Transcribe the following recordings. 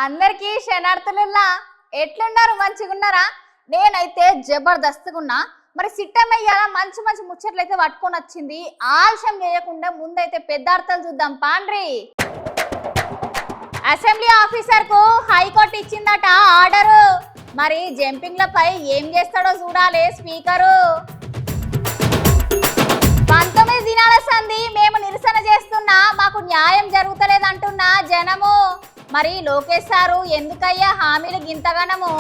అందరికీ శనార్థులుల్లా ఎట్లున్నారు మంచిగున్నారా? నేనైతే జబర్దస్తుగున్నా. మరి సిట్టమయ్య మంచి మంచి ముచ్చట్లయితే పట్టుకొని వచ్చింది. ఆలస్యం చేయకుండా ముందైతే పెద్ద అర్థాలు చూద్దాం పాండ్రి. అసెంబ్లీ ఆఫీసర్ కు హైకోర్టు ఇచ్చిందట ఆర్డరు. మరి జంపింగ్లపై ఏం చేస్తాడో చూడాలి స్పీకరు. 19 దినాల సంధి మేము నిరసన చేస్తున్నా, మాకు న్యాయం జరుగుతలేదంటున్నా జనము. మరి లోకేష్ సారు ఎందుకయ్యా హామీలు గింతగనము?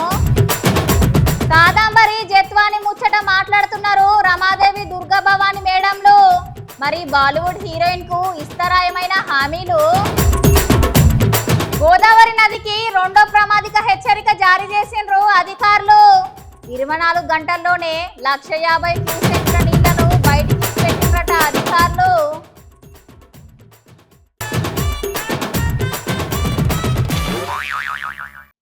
కాదంబరి జత్వాని ముచ్చట మాట్లాడుతున్నారు రమాదేవి దుర్గాభవాని మేడంలు. మరి బాలీవుడ్ హీరోయిన్ కు ఇస్తారా ఏమైనా హామీలు? గోదావరి నదికి 2వ ప్రమాదిక హెచ్చరిక జారీ చేసిండ్రు అధికారులు. 24 గంటల్లోనే 150 క్యూసెక్ల నీళ్లను బయటికి పెట్టినట అధికారులు.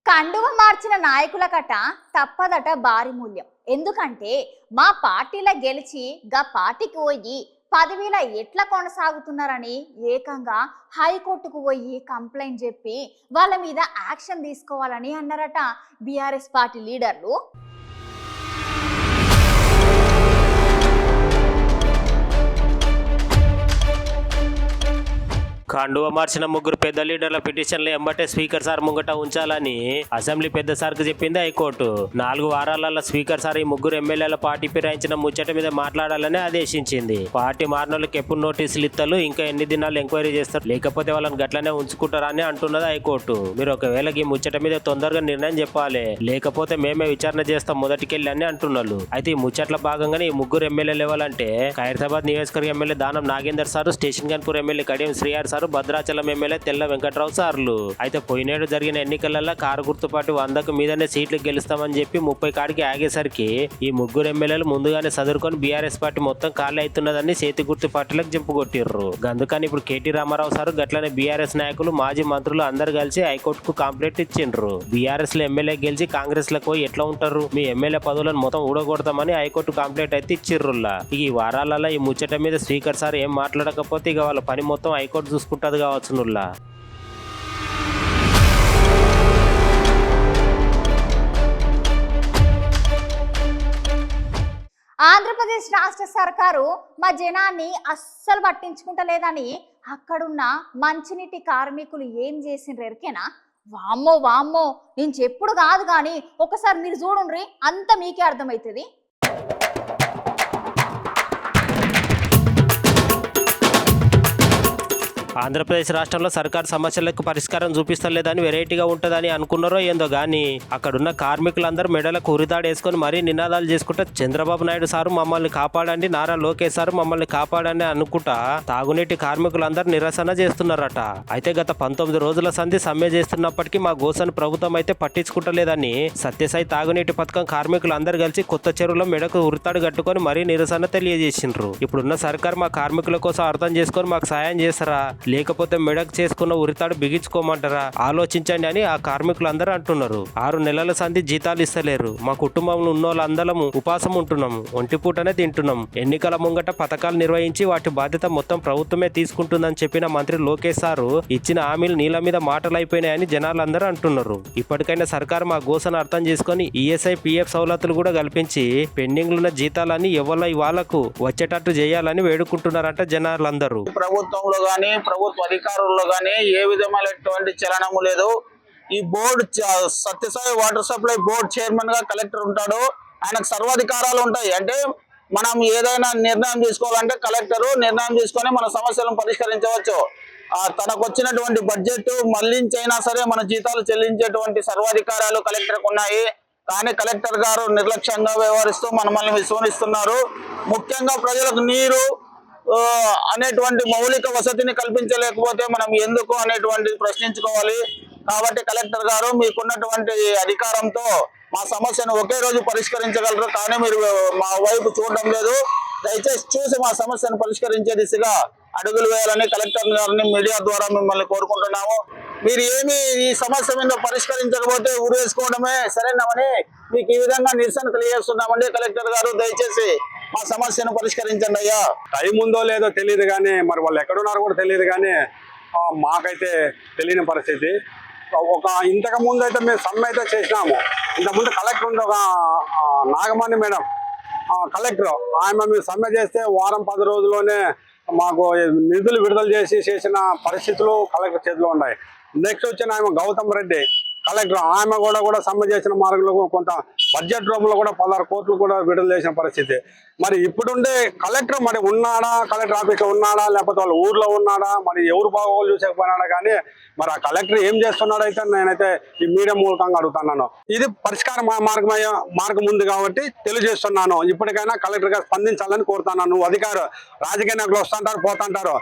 కండువ మార్చిన నాయకులకట తప్పదట భారీ మూల్యం. ఎందుకంటే మా పార్టీల గెలిచి గా పార్టీకి పోయి 10,000 ఎట్లా కొనసాగుతున్నారని ఏకంగా హైకోర్టుకు పోయి కంప్లైంట్ చెప్పి వాళ్ళ మీద యాక్షన్ తీసుకోవాలని అన్నారట బీఆర్ఎస్ పార్టీ లీడర్లు. కండువ మార్చిన ముగ్గురు పెద్ద లీడర్ల పిటిషన్లు ఎంబటే స్పీకర్ సార్ ముంగట ఉంచాలని అసెంబ్లీ పెద్ద సార్కు చెప్పింది హైకోర్టు. 4 వారాలలో స్పీకర్ సార్ ఈ ముగ్గురు ఎమ్మెల్యేల పార్టీ ఫిరాయించిన ముచ్చట మీద మాట్లాడాలని ఆదేశించింది. పార్టీ మారినోళ్ళకి ఎప్పుడు నోటీసులు ఇస్తారు, ఇంకా ఎన్ని దినాలు ఎంక్వైరీ చేస్తారు, లేకపోతే వాళ్ళని గట్లనే ఉంచుకుంటారని అంటున్నది హైకోర్టు. మీరు ఒకవేళ ఈ ముచ్చట మీద తొందరగా నిర్ణయం చెప్పాలి, లేకపోతే మేమే విచారణ చేస్తాం మొదటికెళ్ళి అని అంటున్నారు. అయితే ఈ ముచ్చట్ల భాగంగానే ఈ ముగ్గురు ఎమ్మెల్యేలు ఎవరంటే ఖైరతాబాద్ నియోజకవర్గ MLA Danam Nagender sir, station Ghanpur MLA Kadiyam శ్రీఆర్ సారు, భద్రాచలం ఎమ్మెల్యే తెల్ల వెంకట్రావు సార్లు. అయితే పోయినేడు జరిగిన ఎన్నికలలో కారు గుర్తుపాటు 100కు మీదనే సీట్లు గెలుస్తామని చెప్పి 30 కాడికి ఆగేసరికి ఈ ముగ్గురు ఎమ్మెల్యేలు ముందుగానే చదువుకొని బీఆర్ఎస్ పార్టీ మొత్తం ఖాళీ అవుతున్నదని చేతి గుర్తు పార్టీలకు చెప్పుకొట్టిర్రు. అందుకని ఇప్పుడు కేటీ రామారావు సారు గట్లనే బీఆర్ఎస్ నాయకులు మాజీ మంత్రులు అందరు కలిసి హైకోర్టుకు కంప్లైంట్ ఇచ్చిండ్రు. బీఆర్ఎస్ లో ఎమ్మెల్యే గెలిచి కాంగ్రెస్ లకు పోయి ఎట్లా ఉంటారు, మీ ఎమ్మెల్యే పదవులను మొత్తం ఊడగొడతామని హైకోర్టు కంప్లైంట్ అయితే ఇచ్చిర్రులా. ఈ వారాలలో ఈ ముచ్చట మీద స్పీకర్ సార్ ఏం మాట్లాడకపోతే ఇక వాళ్ళ పని మొత్తం హైకోర్టు చూసుకుంటది కావచ్చు నుల్లా. ఆంధ్రప్రదేశ్ రాష్ట్ర సర్కారు మా జనాన్ని అస్సలు పట్టించుకుంటలేదని అక్కడున్న మంచినీటి కార్మికులు ఏం చేసిండ్రు ఎరికేనా? వామ్మో వామ్మో, నేను చెప్పుడు కాదు కానీ ఒకసారి మీరు చూడండి, అంత మీకే అర్థమవుతుంది. ఆంధ్రప్రదేశ్ రాష్ట్రంలో సర్కారు సమస్యలకు పరిష్కారం చూపిస్తలేదని వెరైటీగా ఉంటుందని అనుకున్నారో ఏందో గానీ అక్కడున్న కార్మికులందరూ మెడలకు ఉరితాడు వేసుకొని మరీ నినాదాలు చేసుకుంటా చంద్రబాబు నాయుడు సారు మమ్మల్ని కాపాడండి, నారా లోకేష్ సారు మమ్మల్ని కాపాడండి అనుకుంటా తాగునీటి కార్మికులందరూ నిరసన చేస్తున్నారట. అయితే గత 19 రోజుల సంధి సమ్మె చేస్తున్నప్పటికీ మా గోసను ప్రభుత్వం అయితే పట్టించుకుంటలేదని సత్యసాయి తాగునీటి పథకం కార్మికులు అందరు కలిసి కొత్త చెరువులో మెడకు ఉరితాడు కట్టుకొని మరీ నిరసన తెలియజేసిండ్రు. ఇప్పుడున్న సర్కారు మా కార్మికుల కోసం అర్థం చేసుకొని మాకు సాయం చేస్తారా, లేకపోతే మెడకు చేసుకున్న ఉరితాడు బిగించుకోమంటారా, ఆలోచించండి అని ఆ కార్మికులందరూ అంటున్నారు. 6 నెలల సంధి జీతాలు ఇస్తలేరు, మా కుటుంబంలో ఉన్న వాళ్ళందరము ఉపాసం ఉంటున్నాము, ఒంటిపూటనే తింటున్నాం, ఎన్నికల ముంగట పథకాలు నిర్వహించి వాటి బాధ్యత మొత్తం ప్రభుత్వమే తీసుకుంటుందని చెప్పిన మంత్రి లోకేష్ సారు ఇచ్చిన హామీలు నీళ్ళ మీద మాటలు అయిపోయినాయని జనాలందరూ అంటున్నారు. ఇప్పటికైనా సర్కారు మా గోసను అర్థం చేసుకొని ఈఎస్ఐ పిఎఫ్ సౌలతులు కూడా కల్పించి పెండింగ్లున్న జీతాలని ఎవరి వాళ్ళకు వచ్చేటట్టు చేయాలని వేడుకుంటున్నారంట జనాలందరూ. ప్రభుత్వంలో గానీ ప్రభుత్వ అధికారుల్లో కానీ ఏ విధమైనటువంటి చలనము లేదు. ఈ board Sathya Sai water supply board chairman గా కలెక్టర్ ఉంటాడు, ఆయనకు సర్వాధికారాలు ఉంటాయి. అంటే మనం ఏదైనా నిర్ణయం తీసుకోవాలంటే కలెక్టర్ నిర్ణయం తీసుకొని మన సమస్యలను పరిష్కరించవచ్చు. తనకు వచ్చినటువంటి బడ్జెట్ మళ్లించైనా సరే మన జీతాలు చెల్లించేటువంటి సర్వాధికారాలు కలెక్టర్కు ఉన్నాయి. కానీ కలెక్టర్ గారు నిర్లక్ష్యంగా వ్యవహరిస్తూ మనల్ని విస్మరిస్తున్నారు. ముఖ్యంగా ప్రజలకు నీరు అనేటువంటి మౌలిక వసతిని కల్పించలేకపోతే మనం ఎందుకు అనేటువంటి ప్రశ్నించుకోవాలి. కాబట్టి కలెక్టర్ గారు మీకున్నటువంటి అధికారంతో మా సమస్యను ఒకే రోజు పరిష్కరించగలరు, కానీ మీరు మా వైపు చూడడం లేదు. దయచేసి చూసి మా సమస్యను పరిష్కరించే దిశగా అడుగులు వేయాలని కలెక్టర్ గారిని మీడియా ద్వారా మిమ్మల్ని కోరుకుంటున్నాము. మీరు ఏమి ఈ సమస్య మీద పరిష్కరించకపోతే ఊరేసుకోవడమే సరైనమని మీకు ఈ విధంగా నిరసన తెలియజేస్తున్నామండి. కలెక్టర్ గారు దయచేసి మా సమస్యను పరిష్కరించండి అయ్యా. టైం ఉందో లేదో తెలియదు కానీ మరి వాళ్ళు ఎక్కడున్నారో కూడా తెలియదు కానీ మాకైతే తెలియని పరిస్థితి. ఒక ఇంతకు ముందు అయితే మేము సమ్మె అయితే చేసినాము. ఇంతకుముందు కలెక్టర్ ఉంది, ఒక నాగమణి మేడం కలెక్టర్, ఆమె మేము సమ్మె చేస్తే వారం 10 రోజుల్లోనే మాకు నిధులు విడుదల చేసిన పరిస్థితులు కలెక్టర్ చేతిలో ఉన్నాయి. నెక్స్ట్ వచ్చిన ఆమె గౌతమ్ రెడ్డి కలెక్టర్, ఆమె కూడా సమ్మె చేసిన మార్గంలో కొంత బడ్జెట్ రూపంలో కూడా 16 కోట్లు కూడా విడుదల చేసిన పరిస్థితి. మరి ఇప్పుడుండే కలెక్టర్ మరి ఉన్నాడా, కలెక్టర్ ఆఫీస్లో ఉన్నాడా, లేకపోతే వాళ్ళ ఊర్లో ఉన్నాడా, మరి ఎవరు బాగోలు చూసేకపోయినాడా, కానీ మరి ఆ కలెక్టర్ ఏం చేస్తున్నాడో అయితే నేనైతే ఈ మీడియా మూలకంగా అడుగుతున్నాను. ఇది పరిష్కార మార్గం ఉంది కాబట్టి తెలియజేస్తున్నాను. ఇప్పటికైనా కలెక్టర్ గారు స్పందించాలని కోరుతున్నాను. నువ్వు అధికారు, రాజకీయ నాయకులు వస్తుంటారు పోతుంటారు,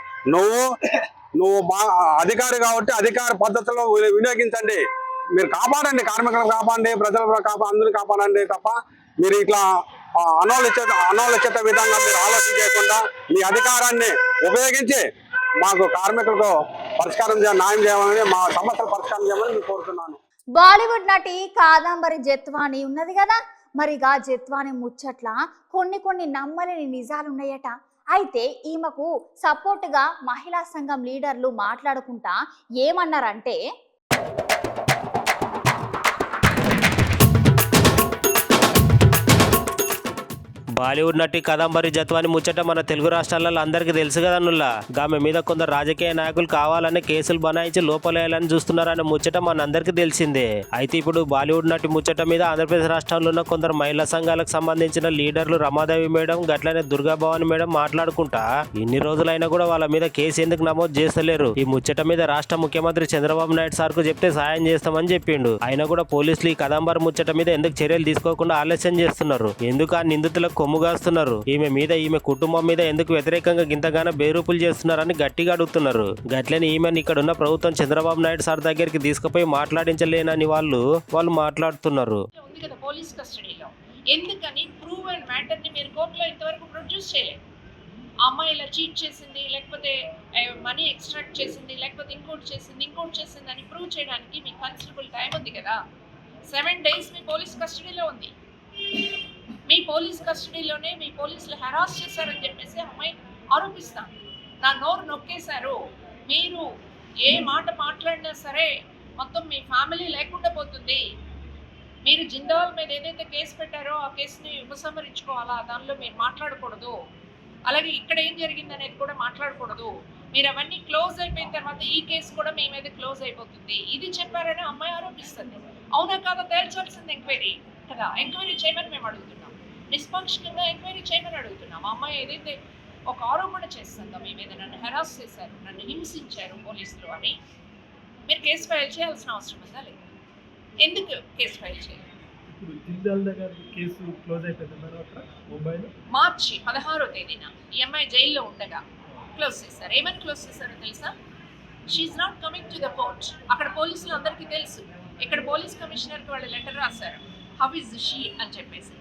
నువ్వు అధికారి కాబట్టి అధికార పద్ధతిలో వినియోగించండి. మీరు కాపాడండి, కార్మికులను కాపాడండి, ప్రజలను అందరినీ కాపాడండి తప్ప మీరు ఇట్లా అనాలోచిత విధంగా మీరు ఆలోచన చేయకుండా మీ అధికారాన్ని ఉపయోగించి మాకు కార్మికులకు న్యాయం చేయాలని, మా సమస్యలు పరిష్కారం చేయాలని నేను కోరుతున్నాను. బాలీవుడ్ నటి కాదంబరి జత్వాని ఉన్నది కదా, మరిగా జత్వాని ముచ్చట్ల కొన్ని నమ్మలేని నిజాలున్నాయట. అయితే ఈమెకు సపోర్టుగా మహిళా సంఘం లీడర్లు మాట్లాడుకుంటా ఏమన్నారంటే, బాలీవుడ్ నటి కాదంబరి జత్వాని ముచ్చట మన తెలుగు రాష్ట్రాలలో అందరికీ తెలుసు కదా నుల్లా. ఆమె మీద కొందరు రాజకీయ నాయకులు కావాలని కేసులు బనాయించి లోపలేయాలని చూస్తున్నారనే ముచ్చట మన అందరికీ తెలిసిందే. అయితే ఇప్పుడు బాలీవుడ్ నటి ముచ్చట మీద ఆంధ్రప్రదేశ్ రాష్ట్రంలో ఉన్న కొందరు మహిళా సంఘాలకు సంబంధించిన లీడర్లు రమాదేవి మేడం గట్లనే దుర్గా భవాని మేడం మాట్లాడుకుంటా ఇన్ని రోజులైనా కూడా వాళ్ళ మీద కేసు ఎందుకు నమోదు చేస్తలేరు, ఈ ముచ్చట మీద రాష్ట్ర ముఖ్యమంత్రి చంద్రబాబు నాయుడు సార్ కు చెప్తే సాయం చేస్తామని చెప్పిండు. అయినా కూడా పోలీసులు ఈ కాదంబరి ముచ్చట మీద ఎందుకు చర్యలు తీసుకోకుండా ఆలస్యం చేస్తున్నారు, ఎందుకు ఆ నిందితులకు కొమ్ముగాస్తున్నారు, ఈమె కుటుంబం మీద ఎందుకు వ్యతిరేకంగా గింతగానో బేరూపులు చేస్తున్నారని గట్టిగా అడుగుతున్నారు. గట్లని ఈమెను ఇక్కడున్న ప్రభుత్వం చంద్రబాబు నాయుడు సార్ దగ్గరికి తీసుకుపోయి మాట్లాడించలేనని వాళ్ళు మాట్లాడుతున్నారు. పోలీస్ కస్టడీలో ఎందుకని ప్రూవ్ అండ్ మ్యాటర్ ని మీరు కోర్టులో ఇంతవరకు ప్రొడ్యూస్ చేయలేదు. ఆ అమ్మాయి ఇలా చీట్ చేసింది, లేకపోతే మనీ ఎక్స్ట్రాక్ట్ చేసింది, లేకపోతే ఇంకోటి చేసింది అని ప్రూవ్ చేయడానికి మీకు కన్సిడరబుల్ టైం ఉంది కదా. 7 days మీ పోలీస్ కస్టడీలో ఉంది. మీ పోలీస్ కస్టడీలోనే మీ పోలీసులు హెరాస్ చేశారని చెప్పేసి అమ్మాయి ఆరోపిస్తాం. నా నోరు నొక్కేశారు, మీరు ఏ మాట మాట్లాడినా సరే మొత్తం మీ ఫ్యామిలీ లేకుండా పోతుంది, మీరు జిందాల్ మీద ఏదైతే కేసు పెట్టారో ఆ కేసుని ఉపసంహరించుకోవాలా, దానిలో మీరు మాట్లాడకూడదు, అలాగే ఇక్కడ ఏం జరిగింది అనేది కూడా మాట్లాడకూడదు, మీరు అవన్నీ క్లోజ్ అయిపోయిన తర్వాత ఈ కేసు కూడా మీ మీద క్లోజ్ అయిపోతుంది, ఇది చెప్పారని అమ్మాయి ఆరోపిస్తుంది. అవునా కాదా తేల్చాల్సింది ఎంక్వైరీ కదా. ఎంక్వైరీ చేయమని మేము అడుగుతున్నాం, నిష్పక్షంగా ఎంక్వైరీ చేయమని అడుగుతున్నాం. అమ్మాయి ఏదైతే ఒక ఆరోపణ చేస్తుందో మీ మీద నన్ను హెరాస్ చేశారు, నన్ను హింసించారు పోలీసులు అని, మీరు కేసు ఫైల్ చేయాల్సిన అవసరం ఉందా లేదు? ఎందుకు కేసు ఫైల్ చేయాలి? మార్చి 16వ తేదీన ఈ అమ్మాయి జైల్లో ఉండగా క్లోజ్ చేశారు. ఏమని క్లోజ్ చేశారో తెలుసా? She's not coming to the court. అక్కడ పోలీసులు అందరికీ తెలుసు. ఇక్కడ పోలీస్ కమిషనర్కి వాళ్ళు లెటర్ రాశారు, హౌ ఇస్ షీ అని చెప్పేసి.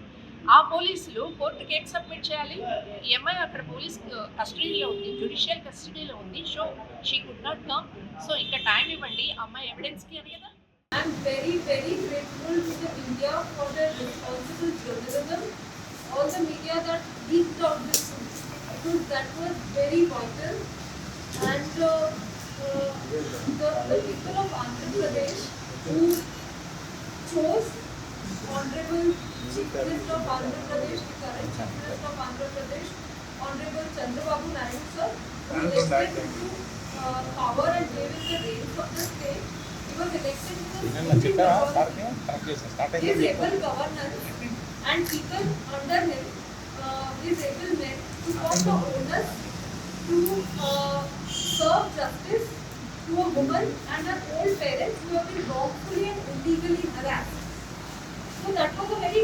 ఆ పోలీసులు కోర్టుకి ఏం సబ్మిట్ చేయాలి? ఈ అమ్మాయి అక్కడ పోలీస్ కస్టడీలో ఉంది, జ్యుడిషియల్ కస్టడీలో ఉంది, so she could not come, so ఇంకా టైం ఇవ్వండి అమ్మాయి ఎవిడెన్స్కి అని కదా. I'm very grateful to the media for their responsible journalism. All the media that leaked out this truth, that was very vital. And the people of Andhra Pradesh who chose Honorable Chief Minister of Andhra Pradesh, the current Chief Minister of Andhra Pradesh, Honorable Chandrababu Naidu sir, who elected into power and gave him the reins of the state. He was elected with his able governance and people under him, his able men to form the onus to serve justice to a woman and her old parents who have been wrongfully and illegally harassed. So that was a very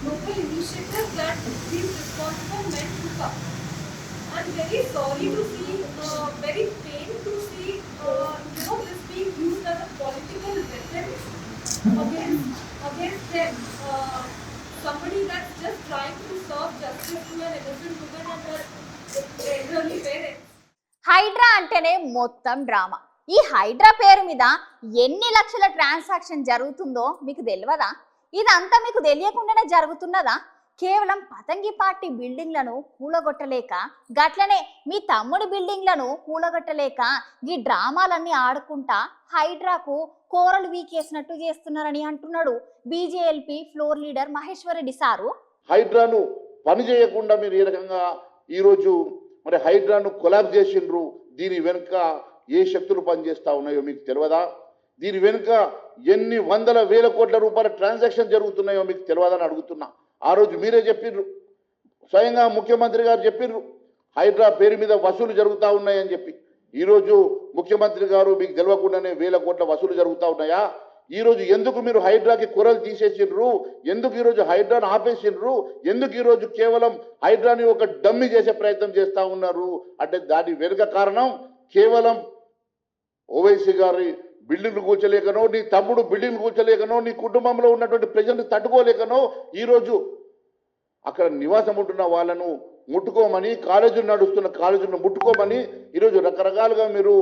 noble initiative that these responsible men took up. I'm very sorry to see, very pained to see, this being used as a political weapon against them. Somebody that's just trying to serve justice to an innocent woman and her elderly parents. Hydraa అంటేనే మొత్తం drama. ఈ హైడ్రా పేరు మీద ఎన్ని లక్షల transaction జరుగుతుందో మీకు తెలియదా? ఇదంతా మీకు తెలియకుండానే జరుగుతున్నదా? కేవలం పతంగి పార్టీ బిల్డింగ్లను కూలగొట్టలేక గట్లనే మీ తమ్ముడి బిల్డింగ్లను కూలగొట్టలేక ఈ డ్రామాలన్నీ ఆడుకుంటా హైడ్రాకు కోరలు వీకేసినట్టు చేస్తున్నారని అంటున్నాడు BJLP floor leader Maheshwar Reddy sir. హైడ్రాను పని చేయకుండా మీరు ఏ రకంగా ఈరోజు మరి హైడ్రాను కొలాబ్ చేసిండ్రు, దీని వెనుక ఏ శక్తులు పనిచేస్తా ఉన్నాయో మీకు తెలియదా? దీని వెనుక ఎన్ని వందల వేల కోట్ల రూపాయల ట్రాన్సాక్షన్ జరుగుతున్నాయో మీకు తెలియదని అడుగుతున్నా. ఆ రోజు మీరే చెప్పిర్రు, స్వయంగా ముఖ్యమంత్రి గారు చెప్పిర్రు హైడ్రా పేరు మీద వసూలు జరుగుతూ ఉన్నాయని చెప్పి. ఈరోజు ముఖ్యమంత్రి గారు మీకు తెలియకుండానే వేల కోట్ల వసూలు జరుగుతూ ఉన్నాయా? ఈరోజు ఎందుకు మీరు హైడ్రాకి కూరలు తీసేసిండ్రు? ఎందుకు ఈరోజు హైడ్రాను ఆపేసిండ్రు? ఎందుకు ఈరోజు కేవలం హైడ్రాని ఒక డమ్మి చేసే ప్రయత్నం చేస్తూ ఉన్నారు అంటే దాని వెనుక కారణం కేవలం ఓవైసీ గారి బిల్డింగ్ కూర్చోలేకనో, నీ తమ్ముడు బిల్డింగ్ కూర్చోలేకనో, నీ కుటుంబంలో ఉన్నటువంటి ప్రజల్ని తట్టుకోలేకనో ఈరోజు అక్కడ నివాసం ఉంటున్న వాళ్ళను ముట్టుకోమని, కాలేజీలు నడుస్తున్న కాలేజీలను ముట్టుకోమని ఈరోజు రకరకాలుగా మీరు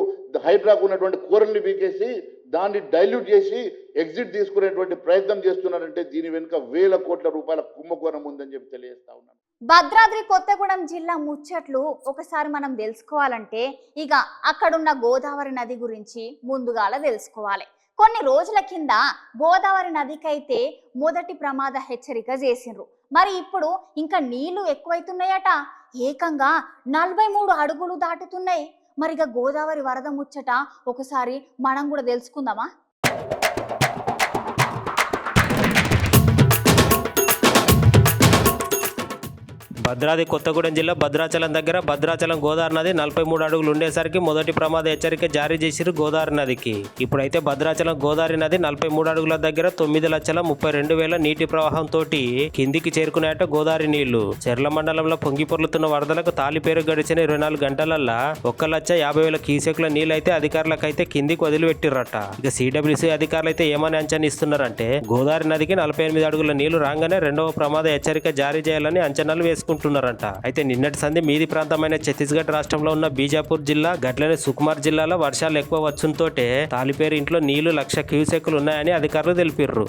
హైడ్రాకు ఉన్నటువంటి కూరల్ని పీకేసి దాన్ని డైల్యూట్ చేసి ఎగ్జిట్ తీసుకునేటువంటి ప్రయత్నం చేస్తున్నారంటే దీని వెనుక వేల కోట్ల రూపాయల కుంభకోణం ఉందని చెప్పి తెలియజేస్తా ఉన్నాను. భద్రాద్రి కొత్తగూడెం జిల్లా ముచ్చట్లు ఒకసారి మనం తెలుసుకోవాలంటే ఇక అక్కడున్న గోదావరి నది గురించి ముందుగాల తెలుసుకోవాలి. కొన్ని రోజుల కింద గోదావరి నదికైతే మొదటి ప్రమాద హెచ్చరిక చేసిండ్రు. మరి ఇప్పుడు ఇంకా నీళ్లు ఎక్కువైతున్నాయట, ఏకంగా 43 అడుగులు దాటుతున్నాయి. మరిగా గోదావరి వరద ముచ్చట ఒకసారి మనం కూడా తెలుసుకుందామా? భద్రాద్రి కొత్తగూడెం జిల్లా భద్రాచలం దగ్గర భద్రాచలం గోదావరి నది 43 అడుగులు ఉండేసరికి మొదటి ప్రమాద హెచ్చరిక జారీ చేసిరు గోదావరి నదికి. ఇప్పుడైతే భద్రాచలం గోదావరి నది 43 అడుగుల దగ్గర 9,32,000 నీటి ప్రవాహంతో కిందికి చేరుకున్నాయట గోదావరి నీళ్లు. చెర్ల మండలంలో పొంగి పొర్లుతున్న వరదలకు తాలిపేరు గడిచిన 24 గంటలల్లా 1,50,000 క్యూసెక్ల నీళ్ళైతే అధికారులకైతే కిందికి వదిలిపెట్టిర్రట. ఇక సిడబ్ల్యూసీ అధికారులు అయితే ఏమని అంచనా ఇస్తున్నారంటే గోదావరి నదికి 48 అడుగుల నీళ్లు రాగానే రెండవ ప్రమాద హెచ్చరిక జారీ చేయాలని అంచనాలు వేసుకుంటున్నారంట. అయితే నిన్నటి సంధి మీది ప్రాంతమైన ఛత్తీస్గఢ్ రాష్ట్రంలో ఉన్న బీజాపూర్ జిల్లా గట్లనే సుకుమార్ జిల్లాలో వర్షాలు ఎక్కువ వచ్చుతోటే తాలిపేరు ఇంట్లో నీళ్లు 1,00,000 క్యూసెక్లు ఉన్నాయని అధికారులు తెలిపిర్రు.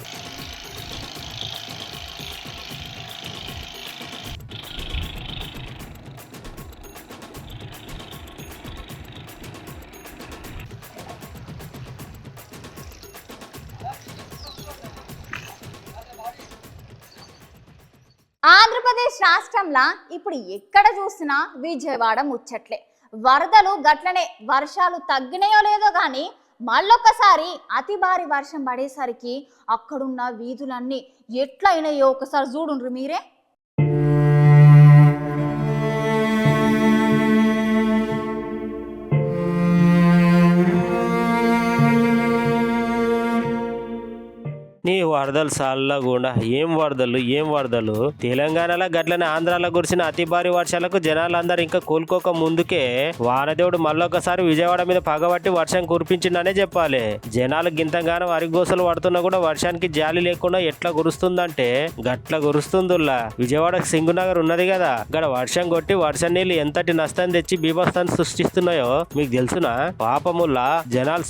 ఆంధ్రప్రదేశ్ రాష్ట్రంలో ఇప్పుడు ఎక్కడ చూసినా విజయవాడ ముచ్చట్లే. వరదలు గట్లనే వర్షాలు తగ్గినాయో లేదో కానీ మళ్ళొక్కసారి అతి భారీ వర్షం పడేసరికి అక్కడున్న వీధులన్నీ ఎట్లయినాయో ఒకసారి చూడుండ్రు మీరే. నీ వరదలు చల్లకుండా ఏం వరదలు తెలంగాణలో గట్లనే ఆంధ్రాలో కురిసిన అతి భారీ వర్షాలకు జనాలందరూ ఇంకా కోలుకోక ముందుకే వానదేవుడు మళ్ళొకసారి విజయవాడ మీద పగబట్టి వర్షం కురిపించిందనే చెప్పాలి. జనాలు గింతగానం అరిగోసలు పడుతున్నా కూడా వర్షానికి జాలి లేకుండా ఎట్లా కురుస్తుందంటే గట్ల కురుస్తుందిలా. విజయవాడకు సింగునగర్ ఉన్నది కదా, అక్కడ వర్షం కొట్టి వర్షం నీళ్ళు ఎంతటి నష్టాన్ని తెచ్చి బీభత్సాన్ని సృష్టిస్తున్నాయో మీకు తెలుసునా? పాపముల్లా జనాలు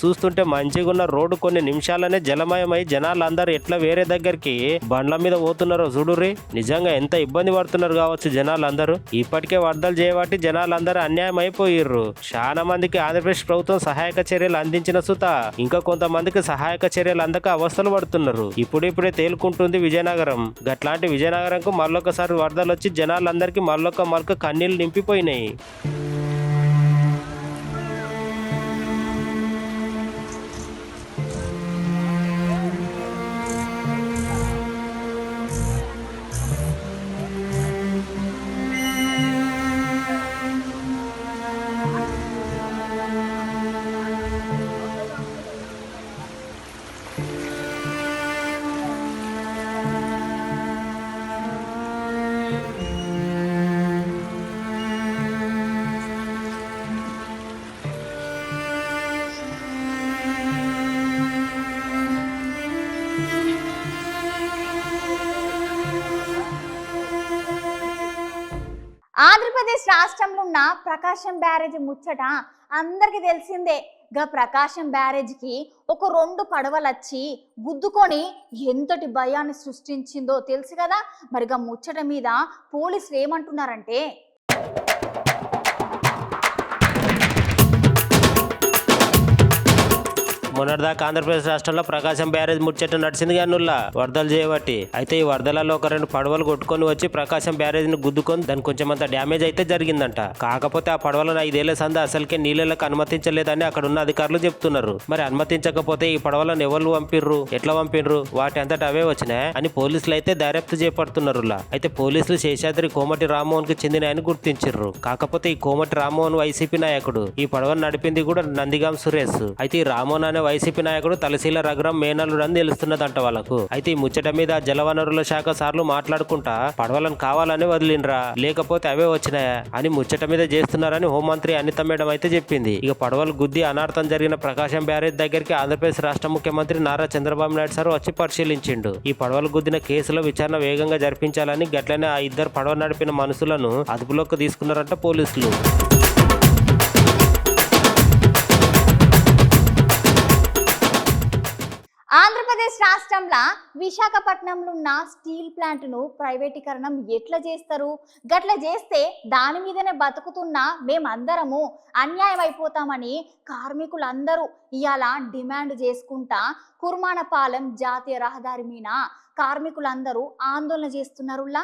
చూస్తుంటే మంచిగా ఉన్న రోడ్డు కొన్ని నిమిషాలనే జలమయమై జనాలందరూ ఎట్లా వేరే దగ్గరికి బండ్ల మీద పోతున్నారో చూడుర్రి. నిజంగా ఎంత ఇబ్బంది పడుతున్నారు కావచ్చు జనాలందరూ. ఇప్పటికే వరదలు చేయబట్టి జనాలందరూ అన్యాయం అయిపోయిర్రు. చాలా మందికి ఆంధ్రప్రదేశ్ ప్రభుత్వం సహాయక చర్యలు అందించిన సుత ఇంకా కొంతమందికి సహాయక చర్యలు అందక అవస్థలు పడుతున్నారు. ఇప్పుడే తేలుకుంటుంది విజయనగరం. గట్లాంటి విజయనగరంకు మళ్ళొకసారి వరదలు వచ్చి జనాలందరికీ మళ్ళొక కన్నీళ్లు నింపిపోయినాయి. ఆంధ్రప్రదేశ్ రాష్ట్రంలో ఉన్న ప్రకాశం బ్యారేజ్ ముచ్చట అందరికి తెలిసిందే. గా ప్రకాశం బ్యారేజ్కి ఒక 2 పడవలు వచ్చి గుద్దుకొని ఎంతటి భయాన్ని సృష్టించిందో తెలుసు కదా. మరి గా ముచ్చట మీద పోలీసులు ఏమంటున్నారంటే, మొన్నటిదాకా ఆంధ్రప్రదేశ్ రాష్ట్రంలో ప్రకాశం బ్యారేజ్ ముచ్చట నడిచింది గానుల్లా వరదలు చేయబట్టి. అయితే ఈ వరదలలో ఒక 2 పడవలు కొట్టుకొని వచ్చి ప్రకాశం బ్యారేజ్ ని గుద్దుకొని దాని కొంచెం అంత డ్యామేజ్ అయితే జరిగిందంట. కాకపోతే ఆ పడవలను 5 ఏళ్ల సంద అసలుకే నీళ్ళకి అనుమతించలేదని అక్కడ ఉన్న అధికారులు చెప్తున్నారు. మరి అనుమతించకపోతే ఈ పడవలను ఎవరు పంపిర్రు, ఎట్లా పంపిర్రు, వాటి అంతటా అవే వచ్చినాయి అని పోలీసులు అయితే దర్యాప్తు చేపడుతున్నారు. అయితే పోలీసులు శేషాద్రి కోమటి రామ్మోహన్ కి చెందినాయని గుర్తించారు. కాకపోతే ఈ కోమటి రామ్మోహన్ వైసీపీ నాయకుడు, ఈ పడవను నడిపింది కూడా నందిగాం సురేష్. అయితే ఈ రామ్మోహన్ అనే వైసీపీ నాయకుడు తలశీల రఘురాం మేనల్లుడు అని తెలుస్తున్నదంట వాళ్ళకు. అయితే ఈ ముచ్చట మీద జలవనరుల శాఖ సార్లు మాట్లాడుకుంటా పడవలను కావాలని వదిలినరా లేకపోతే అవే వచ్చినాయా అని ముచ్చట మీద చేస్తున్నారని హోంమంత్రి అనిత మేడం అయితే చెప్పింది. ఇక పడవలు గుద్ది అనార్థం జరిగిన ప్రకాశం బ్యారేజ్ దగ్గరికి ఆంధ్రప్రదేశ్ రాష్ట్ర ముఖ్యమంత్రి నారా చంద్రబాబు నాయుడు సార్ వచ్చి పరిశీలించిండు. ఈ పడవలు గుద్దిన కేసులో విచారణ వేగంగా జరిపించాలని గట్లనే ఆ 2 పడవ నడిపిన మనుషులను అదుపులోకి తీసుకున్నారంట పోలీసులు. ఆంధ్రప్రదేశ్ రాష్ట్రంలో విశాఖపట్నంలో ఉన్న స్టీల్ ప్లాంట్ను ప్రైవేటీకరణం ఎట్లా చేస్తారు? గట్ల చేస్తే దాని మీదనే బతుకుతున్న మేమందరము అన్యాయం అయిపోతామని కార్మికులందరూ ఇవాళ డిమాండ్ చేసుకుంటా కుర్మానపాలెం జాతీయ రహదారి మీద కార్మికులందరూ ఆందోళన చేస్తున్నారులా.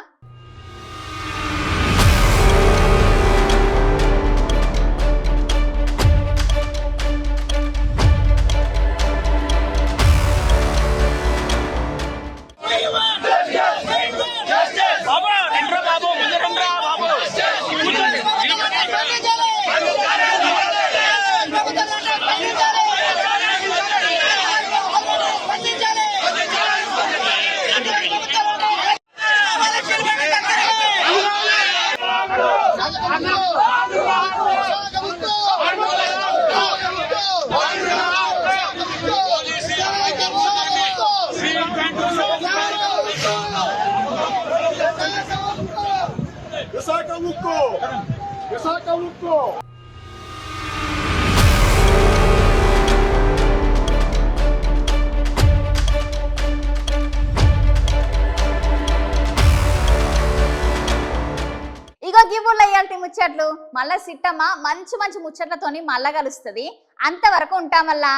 ఇగో గివ్వుల్లో ఇయాల్టి ముచ్చట్లు. మళ్ళా సిట్టమ్మ మంచి మంచి ముచ్చట్లతోని మళ్ళా కలుస్తుంది. అంతవరకు ఉంటామల్లా.